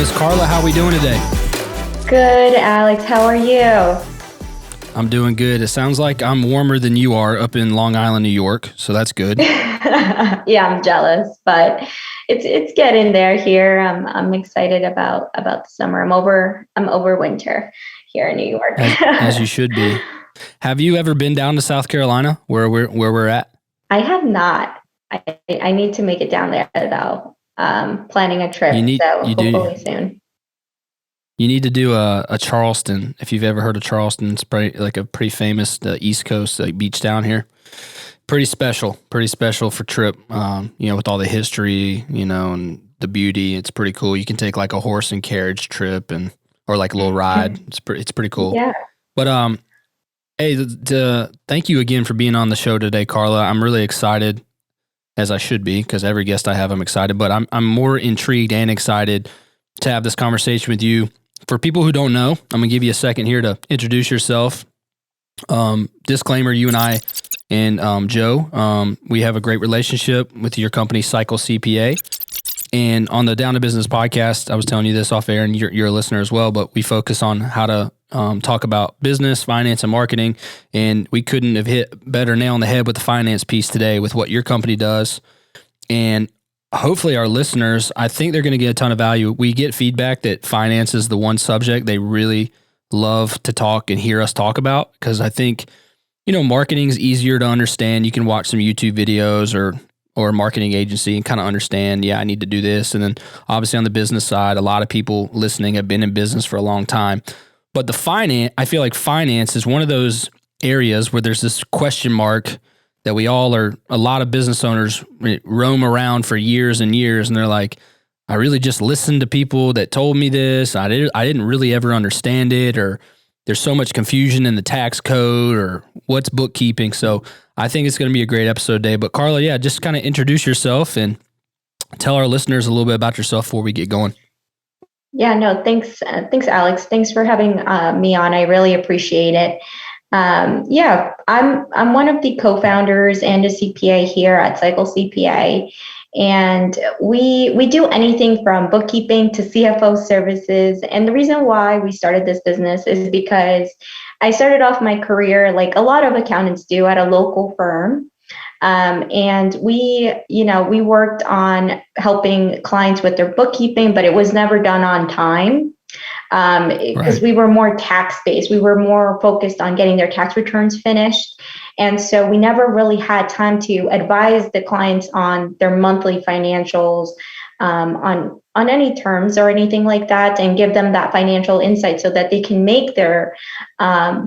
Business. Carla, how are we doing today? Good, Alex. How are you? I'm doing good. It sounds like I'm warmer than you are up in Long Island, New York, so that's good. Yeah, I'm jealous, but it's getting there here. I'm excited about the summer. I'm over winter here in New York. As you should be. Have you ever been down to South Carolina, where we're at? I have not. I need to make it down there though. Planning a trip, hopefully soon. You need to do a Charleston. If you've ever heard of Charleston, it's like a pretty famous East Coast beach down here. Pretty special for trip. With all the history, and the beauty. It's pretty cool. You can take like a horse and carriage trip or like a little ride. It's pretty cool. Yeah. But hey, thank you again for being on the show today, Carla. I'm really excited, as I should be, because every guest I have, I'm excited. But I'm more intrigued and excited to have this conversation with you. For people who don't know, I'm going to give you a second here to introduce yourself. Disclaimer, you and I and Joe, we have a great relationship with your company, Cycle CPA. And on the Down to Business podcast, I was telling you this off air, and you're a listener as well, but we focus on how to talk about business, finance, and marketing. And we couldn't have hit better nail on the head with the finance piece today with what your company does. And hopefully our listeners, I think they're going to get a ton of value. We get feedback that finance is the one subject they really love to talk and hear us talk about, because I think, marketing is easier to understand. You can watch some YouTube videos or a marketing agency and kind of understand, I need to do this. And then obviously on the business side, a lot of people listening have been in business for a long time. But I feel like finance is one of those areas where there's this question mark that a lot of business owners roam around for years and years. And they're like, I really just listened to people that told me this. I didn't really ever understand it, or there's so much confusion in the tax code, or what's bookkeeping. So I think it's going to be a great episode today. But Carla, just kind of introduce yourself and tell our listeners a little bit about yourself before we get going. Yeah, no, thanks, Alex. Thanks for having me on. I really appreciate it. I'm one of the co-founders and a CPA here at Cycle CPA, and we do anything from bookkeeping to CFO services. And the reason why we started this business is because I started off my career like a lot of accountants do at a local firm. And we worked on helping clients with their bookkeeping, but it was never done on time. Because we were more tax-based. We were more focused on getting their tax returns finished. And so we never really had time to advise the clients on their monthly financials, on any terms or anything like that, and give them that financial insight so that they can make their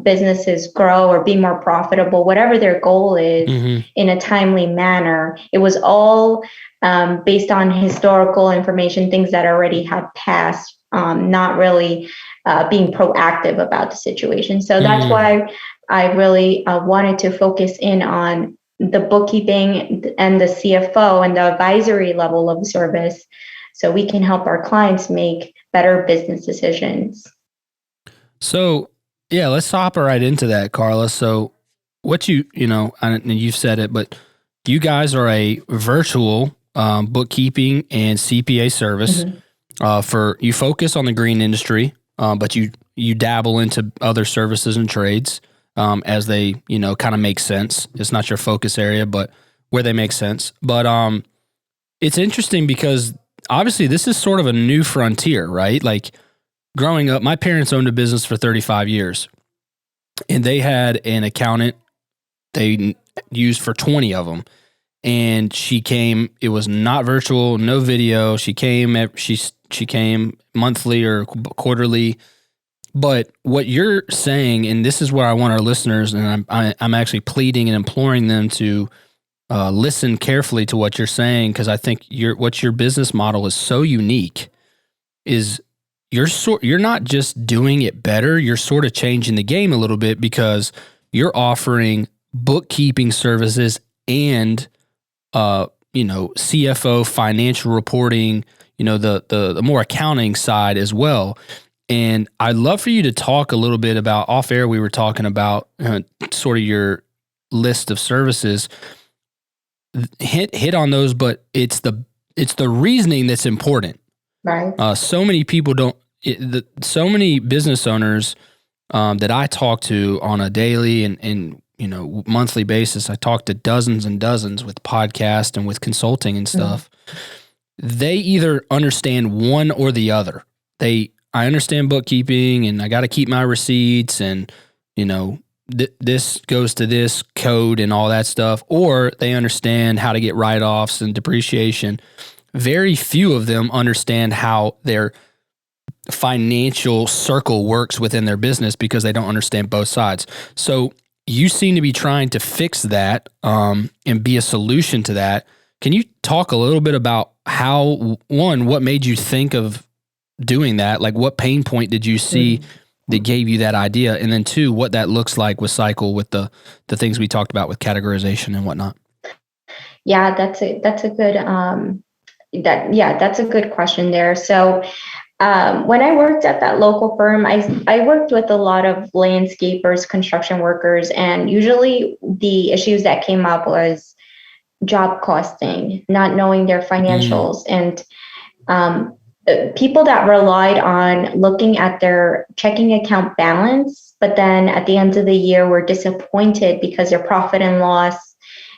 businesses grow or be more profitable, whatever their goal is, in a timely manner. It was all based on historical information, things that already have passed. Not really being proactive about the situation. So that's why I really wanted to focus in on the bookkeeping and the CFO and the advisory level of service, so we can help our clients make better business decisions. So, let's hop right into that, Carla. So what and you've said it, but you guys are a virtual bookkeeping and CPA service. You focus on the green industry, but you dabble into other services and trades as they, kind of make sense. It's not your focus area, but where they make sense. But it's interesting because obviously this is sort of a new frontier, right? Like growing up, my parents owned a business for 35 years, and they had an accountant they used for 20 of them. And she came, it was not virtual, no video. She came monthly or quarterly. But what you're saying, and this is where I want our listeners, and I'm actually pleading and imploring them to listen carefully to what you're saying, because I think what your business model is so unique is you're not just doing it better, you're sort of changing the game a little bit, because you're offering bookkeeping services and CFO, financial reporting, the more accounting side as well. And I'd love for you to talk a little bit about, off air, we were talking about sort of your list of services. Hit on those, but it's the reasoning that's important. Right. So many people don't. So many business owners that I talk to on a daily and monthly basis. I talk to dozens and dozens with podcasts and with consulting and stuff. They either understand one or the other. I understand bookkeeping and I got to keep my receipts and this goes to this code and all that stuff, or they understand how to get write-offs and depreciation. Very few of them understand how their financial circle works within their business because they don't understand both sides. So you seem to be trying to fix that and be a solution to that. Can you talk a little bit about how, one, what made you think of doing that? Like what pain point did you see that gave you that idea? And then two, what that looks like with Cycle, with the things we talked about with categorization and whatnot. Yeah, that's a good that's a good question there. So when I worked at that local firm, I worked with a lot of landscapers, construction workers, and usually the issues that came up was job costing, not knowing their financials, and people that relied on looking at their checking account balance, but then at the end of the year were disappointed because their profit and loss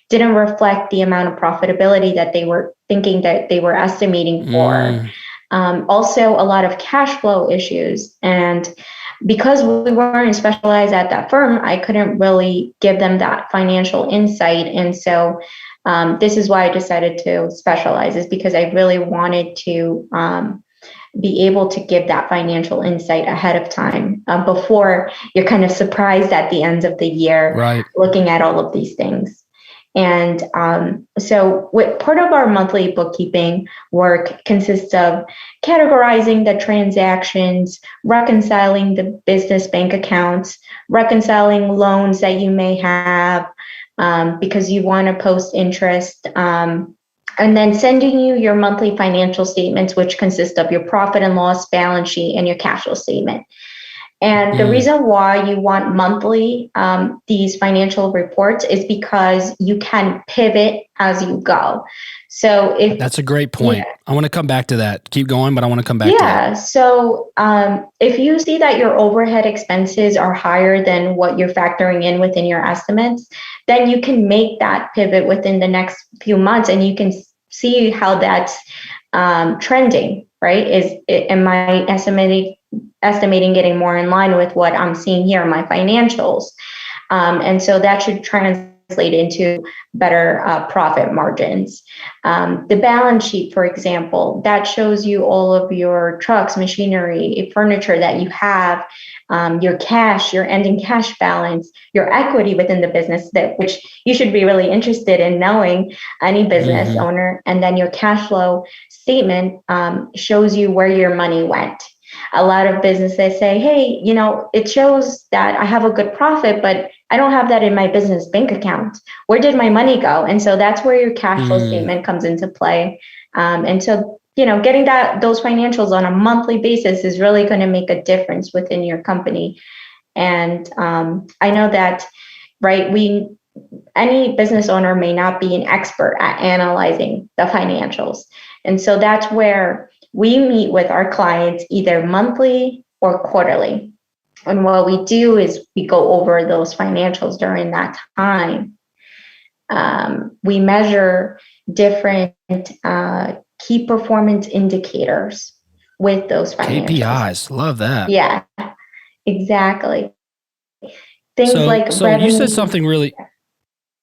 didn't reflect the amount of profitability that they were thinking that they were estimating for. Also, a lot of cash flow issues. And because we weren't specialized at that firm, I couldn't really give them that financial insight. And so this is why I decided to specialize, is because I really wanted to be able to give that financial insight ahead of time before you're kind of surprised at the end of the year, looking at all of these things. And so part of our monthly bookkeeping work consists of categorizing the transactions, reconciling the business bank accounts, reconciling loans that you may have because you want to post interest, and then sending you your monthly financial statements, which consist of your profit and loss balance sheet and your cash flow statement. And the reason why you want monthly these financial reports is because you can pivot as you go. So that's a great point. Yeah. I want to come back to that. Keep going, but I want to come back to that. Yeah. So if you see that your overhead expenses are higher than what you're factoring in within your estimates, then you can make that pivot within the next few months, and you can see how that's trending. Right? Am I estimating getting more in line with what I'm seeing here in my financials? And so that should translate into better profit margins. The balance sheet, for example, that shows you all of your trucks, machinery, furniture that you have, your cash, your ending cash balance, your equity within the business, which you should be really interested in knowing, any business owner. And then your cash flow statement shows you where your money went. A lot of businesses say, hey, it shows that I have a good profit, but I don't have that in my business bank account. Where did my money go? And so that's where your cash flow statement comes into play. And so, getting those financials on a monthly basis is really going to make a difference within your company. And I know that, right, any business owner may not be an expert at analyzing the financials. And so that's where we meet with our clients either monthly or quarterly. And what we do is we go over those financials during that time. We measure different key performance indicators with those financials. KPIs, love that. Yeah, exactly. Things like revenue. You said something really...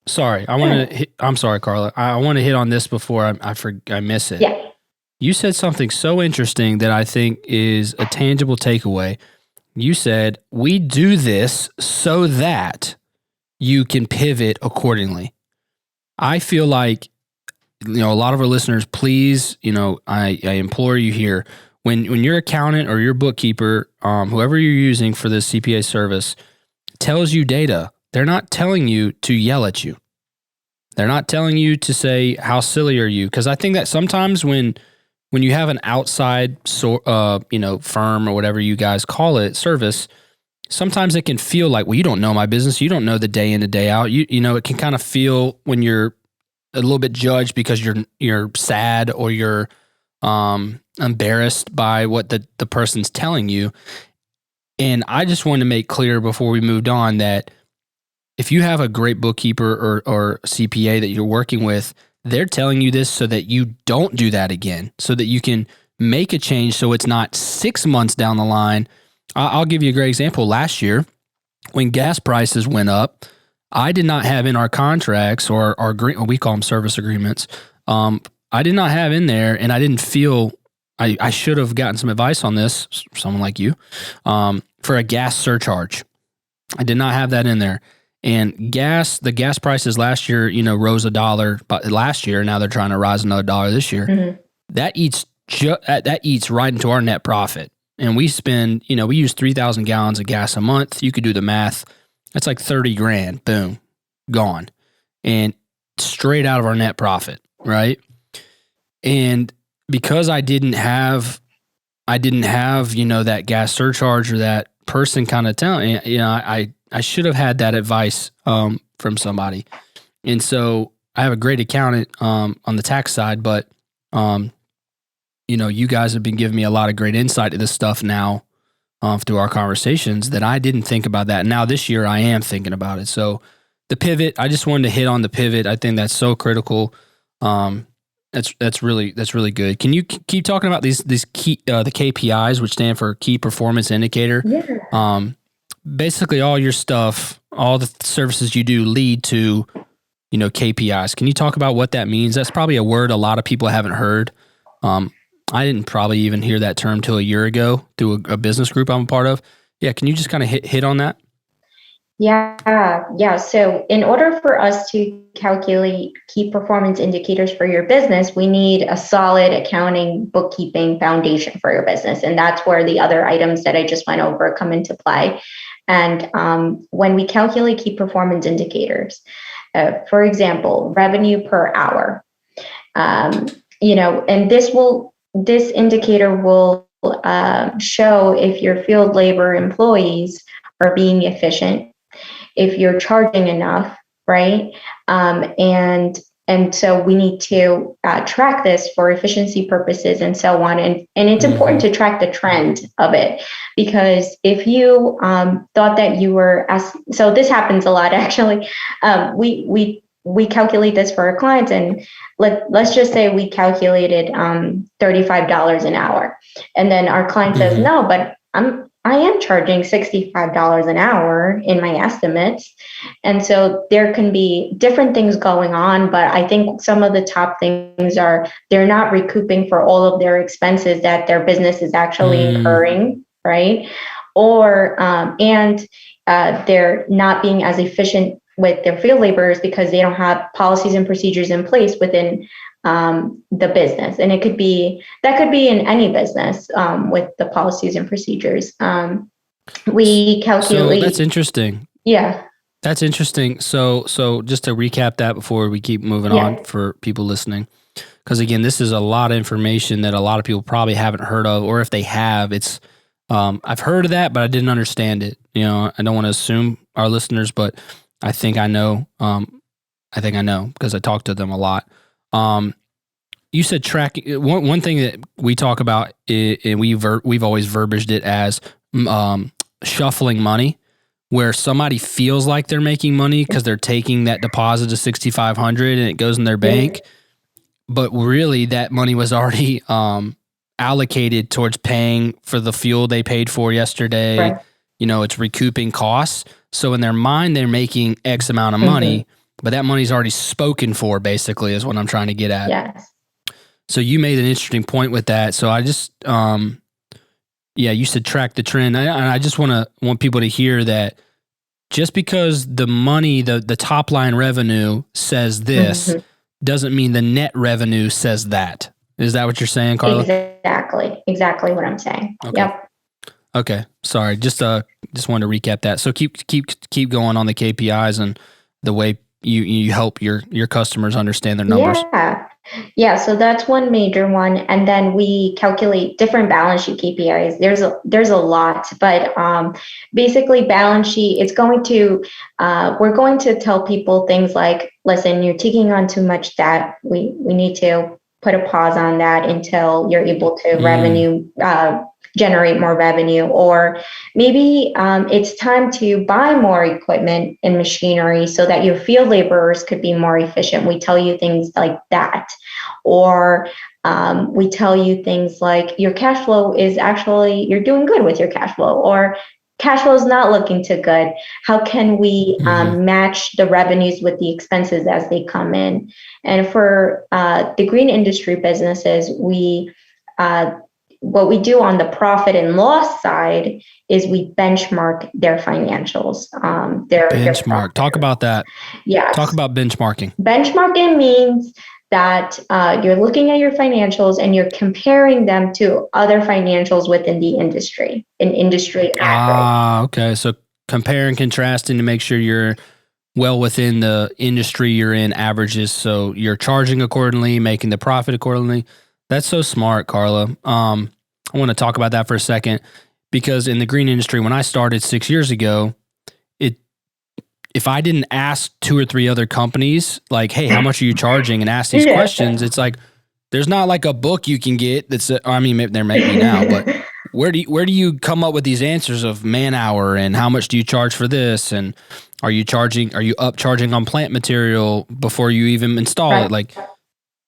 Sorry, I'm sorry, Carla. I want to hit on this before I miss it. Yeah. You said something so interesting that I think is a tangible takeaway. You said, we do this so that you can pivot accordingly. I feel like, a lot of our listeners, please, I implore you here, when your accountant or your bookkeeper, whoever you're using for this CPA service, tells you data, they're not telling you to yell at you. They're not telling you to say, how silly are you? Because I think that sometimes when you have an outside firm or whatever you guys call it, service, sometimes it can feel like, well, you don't know my business. You don't know the day in and day out. It can kind of feel when you're a little bit judged because you're sad or you're embarrassed by what the person's telling you. And I just wanted to make clear before we moved on that if you have a great bookkeeper or CPA that you're working with, they're telling you this so that you don't do that again, so that you can make a change so it's not 6 months down the line. I'll give you a great example. Last year, when gas prices went up, I did not have in our contracts or we call them service agreements. I did not have in there, and I didn't feel I should have gotten some advice on this, someone like you, for a gas surcharge. I did not have that in there. And the gas prices last year, rose $1 but last year. Now they're trying to rise another $1 this year. Mm-hmm. That eats right into our net profit. And we spend, we use 3,000 gallons of gas a month. You could do the math. That's like 30 grand. Boom, gone. And straight out of our net profit, right? And because I didn't have, that gas surcharge or that person kind of telling, I should have had that advice from somebody. And so I have a great accountant on the tax side, but you guys have been giving me a lot of great insight to this stuff now through our conversations that I didn't think about that. Now this year I am thinking about it. So the pivot, I just wanted to hit on the pivot. I think that's so critical. That's really good. Can you keep talking about these key the KPIs, which stand for Key Performance Indicator? Yeah. Basically, all your stuff, all the services you do lead to, KPIs. Can you talk about what that means? That's probably a word a lot of people haven't heard. I didn't probably even hear that term till a year ago through a business group I'm a part of. Yeah, can you just kind of hit on that? Yeah. So in order for us to calculate key performance indicators for your business, we need a solid accounting, bookkeeping foundation for your business. And that's where the other items that I just went over come into play. And when we calculate key performance indicators, for example, revenue per hour, and this indicator will show if your field labor employees are being efficient, if you're charging enough, right? And so we need to track this for efficiency purposes and so on. And it's important to track the trend of it, because if you thought that you were so this happens a lot actually. We calculate this for our clients, and let's just say we calculated $35 an hour, and then our client says, no, but I am charging $65 an hour in my estimates. And so there can be different things going on, but I think some of the top things are they're not recouping for all of their expenses that their business is actually incurring, right? Or, they're not being as efficient with their field laborers because they don't have policies and procedures in place within the business. And that could be in any business with the policies and procedures. We calculate. So that's interesting. Yeah. That's interesting. So just to recap that before we keep moving on for people listening, because again, this is a lot of information that a lot of people probably haven't heard of, or if they have, it's I've heard of that, but I didn't understand it. I don't want to assume our listeners, but I think I know. Because I talk to them a lot. You said tracking. One thing that we talk about, and we've always verbaged it as shuffling money, where somebody feels like they're making money because they're taking that deposit of $6,500 and it goes in their bank, but really that money was already allocated towards paying for the fuel they paid for yesterday. Right. It's recouping costs. So in their mind, they're making X amount of money, but that money's already spoken for, basically, is what I'm trying to get at. Yes. So you made an interesting point with that. So I just, you said track the trend. I just want people to hear that just because the money, the top line revenue says this, doesn't mean the net revenue says that. Is that what you're saying, Carla? Exactly what I'm saying. Okay. Yep. Okay. Sorry. Just wanted to recap that. So keep going on the KPIs and the way you help your customers understand their numbers. Yeah. So that's one major one. And then we calculate different balance sheet KPIs. There's a lot, but basically balance sheet, it's going to, we're going to tell people things like, listen, you're taking on too much debt. We need to put a pause on that until you're able to generate more revenue, or maybe it's time to buy more equipment and machinery so that your field laborers could be more efficient. We tell you things like that. Or we tell you things like your cash flow is actually, you're doing good with your cash flow, or cash flow is not looking too good. How can we match the revenues with the expenses as they come in? And for the green industry businesses, what we do on the profit and loss side is we benchmark their financials. Benchmark. Talk about that. Yes. Talk about benchmarking. Benchmarking means that you're looking at your financials and you're comparing them to other financials within the industry, an industry average. Okay. So compare and contrasting to make sure you're well within the industry you're in averages. So you're charging accordingly, making the profit accordingly. That's so smart, Carla. I want to talk about that for a second, because in the green industry, when I started 6 years ago, if I didn't ask 2 or 3 other companies, like, hey, how much are you charging, and ask these questions, it's like, there's not like a book you can get that's, I mean, there may be now, but where do you come up with these answers of man hour and how much do you charge for this? And are you upcharging on plant material before you even install it? Like,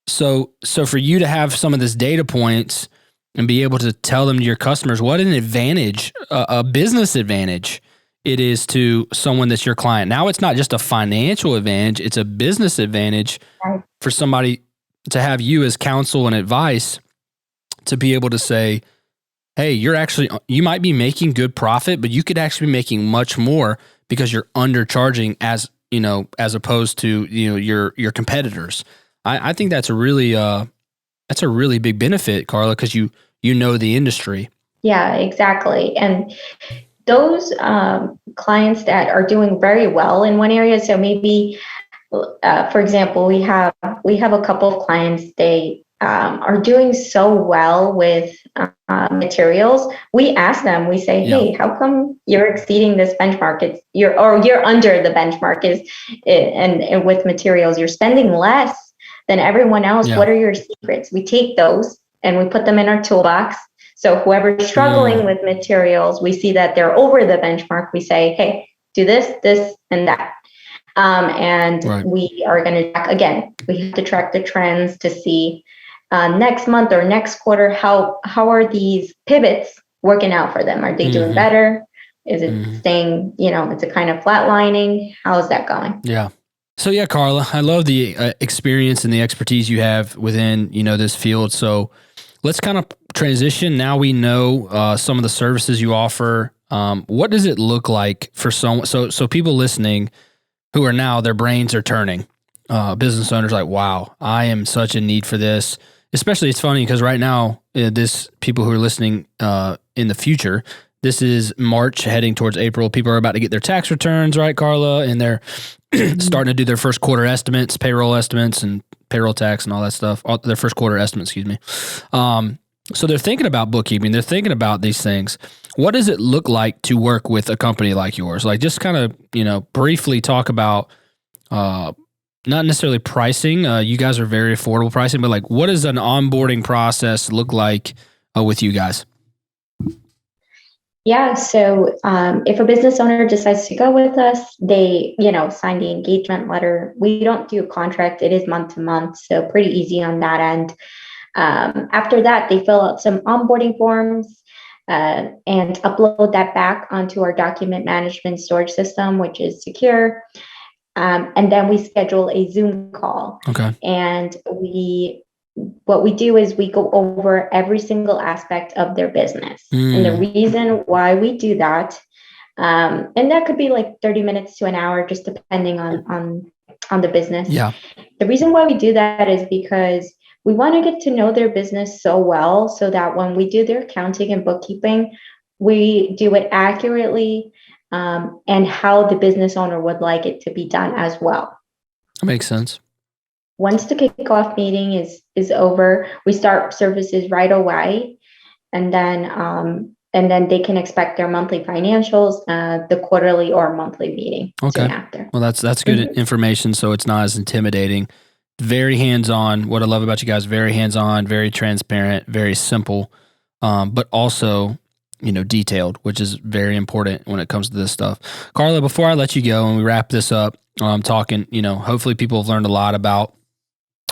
so for you to have some of this data points and be able to tell them to your customers, what an advantage, a business advantage it is to someone that's your client. Now it's not just a financial advantage, it's a business advantage for somebody to have you as counsel and advice to be able to say, hey, you might be making good profit, but you could actually be making much more because you're undercharging as opposed to, your competitors. I think that's a really big benefit, Carla, because you know the industry. Yeah, exactly. And those clients that are doing very well in one area, so maybe, for example, we have a couple of clients, they are doing so well with materials. We ask them, we say, hey, how come you're exceeding this benchmark? You're under the benchmark, and with materials, you're spending less than everyone else. What are your secrets? We take those and we put them in our toolbox. So whoever's struggling with materials, we see that they're over the benchmark. We say, hey, do this, this, and that. We are going to track, again, we have to track the trends to see next month or next quarter, how are these pivots working out for them? Are they doing better? Is it staying, is it kind of flatlining? How is that going? Yeah. So yeah, Carla, I love the experience and the expertise you have within, this field. So let's kind of transition. Now we know some of the services you offer. What does it look like for someone? So people listening who are now, their brains are turning. Business owners like, wow, I am such in need for this. Especially, it's funny because right now, people who are listening in the future, this is March heading towards April. People are about to get their tax returns, right, Carla? And they're starting to do their first quarter estimates, payroll estimates, and payroll tax and all that stuff. Their first quarter estimates, excuse me. So they're thinking about bookkeeping. They're thinking about these things. What does it look like to work with a company like yours? Like, just kind of, briefly talk about, not necessarily pricing. You guys are very affordable pricing, but like, what does an onboarding process look like with you guys? Yeah. So if a business owner decides to go with us, they, sign the engagement letter. We don't do a contract. It is month to month. So pretty easy on that end. After that, they fill out some onboarding forms and upload that back onto our document management storage system, which is secure. And then we schedule a Zoom call. Okay. And what we do is we go over every single aspect of their business. And the reason why we do that, and that could be like 30 minutes to an hour, just depending on the business. Yeah. The reason why we do that is because we want to get to know their business so well, so that when we do their accounting and bookkeeping, we do it accurately, and how the business owner would like it to be done as well. That makes sense. Once the kickoff meeting is over, we start services right away, and then they can expect their monthly financials, the quarterly or monthly meeting soon after. Well, that's good information. So it's not as intimidating very hands-on. What I love about you guys, very hands-on, very transparent, very simple, but also, detailed, which is very important when it comes to this stuff. Carla, before I let you go and we wrap this up, talking, hopefully people have learned a lot about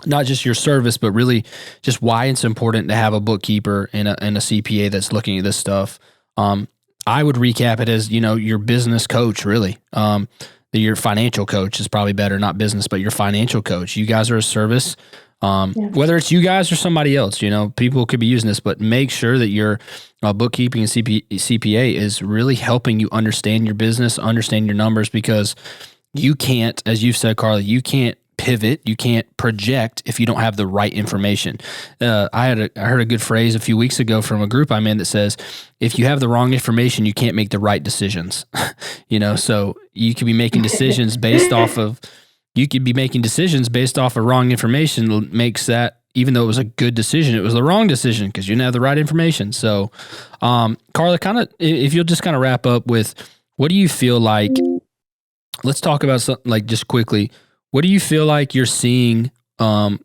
not just your service, but really just why it's important to have a bookkeeper and a CPA that's looking at this stuff. I would recap it as, your business coach, really. Your financial coach is probably better, not business, but your financial coach. You guys are a service. Whether it's you guys or somebody else, people could be using this, but make sure that your bookkeeping and CPA is really helping you understand your business, understand your numbers, because you can't, as you've said, Carla, you can't pivot, you can't project if you don't have the right information. I heard a good phrase a few weeks ago from a group I'm in that says, if you have the wrong information, you can't make the right decisions. So you could be making decisions based off of wrong information. Makes that, even though it was a good decision, it was the wrong decision because you didn't have the right information. So, Carla, if you'll just kind of wrap up with, what do you feel like, let's talk about something like just quickly, what do you feel like you're seeing in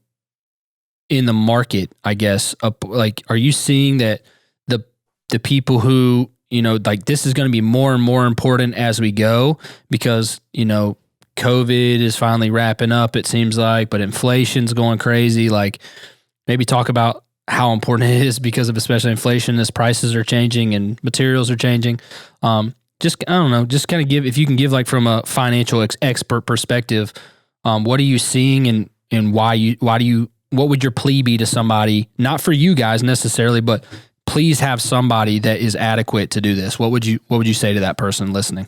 the market, I guess? Are you seeing that the people who, this is going to be more and more important as we go because, COVID is finally wrapping up, it seems like, but inflation's going crazy. Maybe talk about how important it is because of especially inflation as prices are changing and materials are changing. I don't know, just kind of if you can give from a financial expert perspective, what are you seeing and what would your plea be to somebody, not for you guys necessarily, but please have somebody that is adequate to do this. What would you say to that person listening?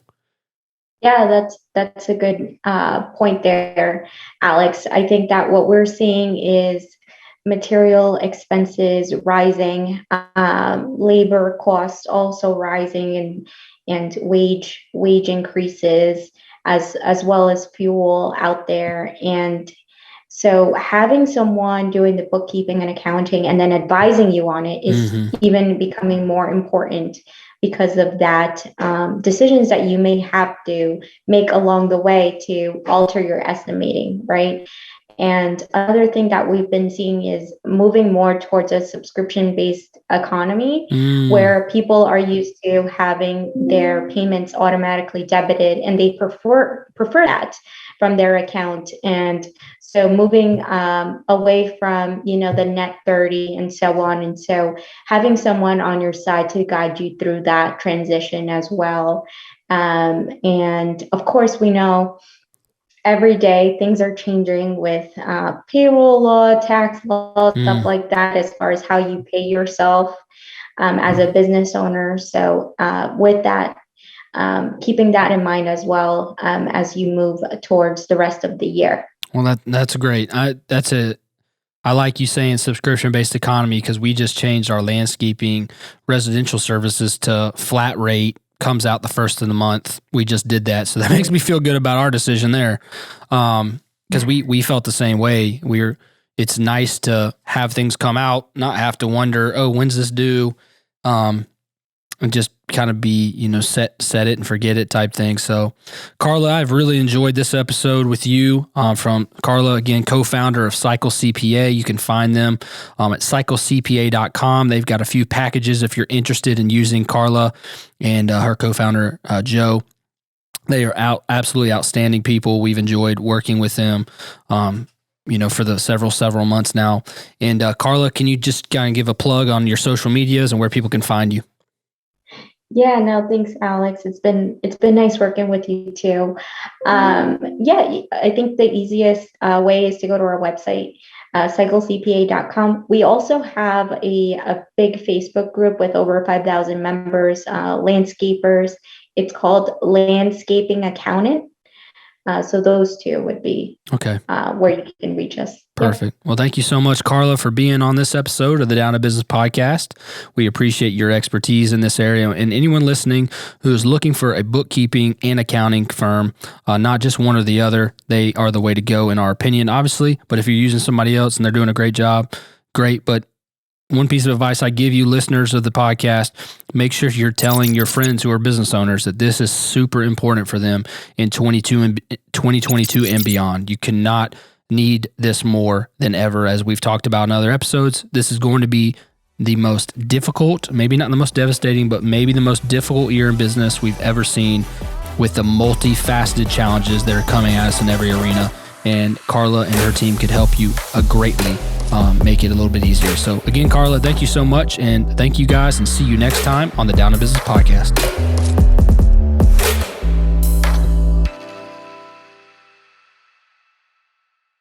Yeah, that's a good point there, Alex. I think that what we're seeing is material expenses rising, labor costs also rising, and wage increases, as well as fuel out there. And so having someone doing the bookkeeping and accounting and then advising you on it is even becoming more important because of that, decisions that you may have to make along the way to alter your estimating, right? And another thing that we've been seeing is moving more towards a subscription-based economy where people are used to having their payments automatically debited, and they prefer that from their account. And so moving away from, the net 30 and so on. And so having someone on your side to guide you through that transition as well. And of course, we know every day things are changing with payroll law, tax law, stuff like that, as far as how you pay yourself as a business owner. So with that, keeping that in mind as well as you move towards the rest of the year. Well, that's great. I like you saying subscription-based economy because we just changed our landscaping residential services to flat rate. Comes out the first of the month. We just did that. So that makes me feel good about our decision there. Because we felt the same way. It's nice to have things come out, not have to wonder, when's this due? And just kind of be, set it and forget it type thing. So Carla, I've really enjoyed this episode with you. From Carla, again, co-founder of Cycle CPA. You can find them at cyclecpa.com. They've got a few packages if you're interested in using Carla and her co-founder, Joe. They are absolutely outstanding people. We've enjoyed working with them, for the several months now. And Carla, can you just kind of give a plug on your social medias and where people can find you? Yeah, no, thanks, Alex. It's been nice working with you too. I think the easiest way is to go to our website, cyclecpa.com. We also have a big Facebook group with over 5,000 members, landscapers. It's called Landscaping Accountant. So those two would be okay. Where you can reach us. Perfect. Well, thank you so much, Carla, for being on this episode of the Down to Business podcast. We appreciate your expertise in this area. And anyone listening who is looking for a bookkeeping and accounting firm, not just one or the other, they are the way to go in our opinion, obviously. But if you're using somebody else and they're doing a great job, great. But one piece of advice I give you, listeners of the podcast, make sure you're telling your friends who are business owners that this is super important for them in 2022 and beyond. You cannot need this more than ever. As we've talked about in other episodes, this is going to be the most difficult, maybe not the most devastating, but maybe the most difficult year in business we've ever seen, with the multifaceted challenges that are coming at us in every arena. And Carla and her team could help you greatly make it a little bit easier. So again, Carla, thank you so much. And thank you guys, and see you next time on the Down to Business podcast.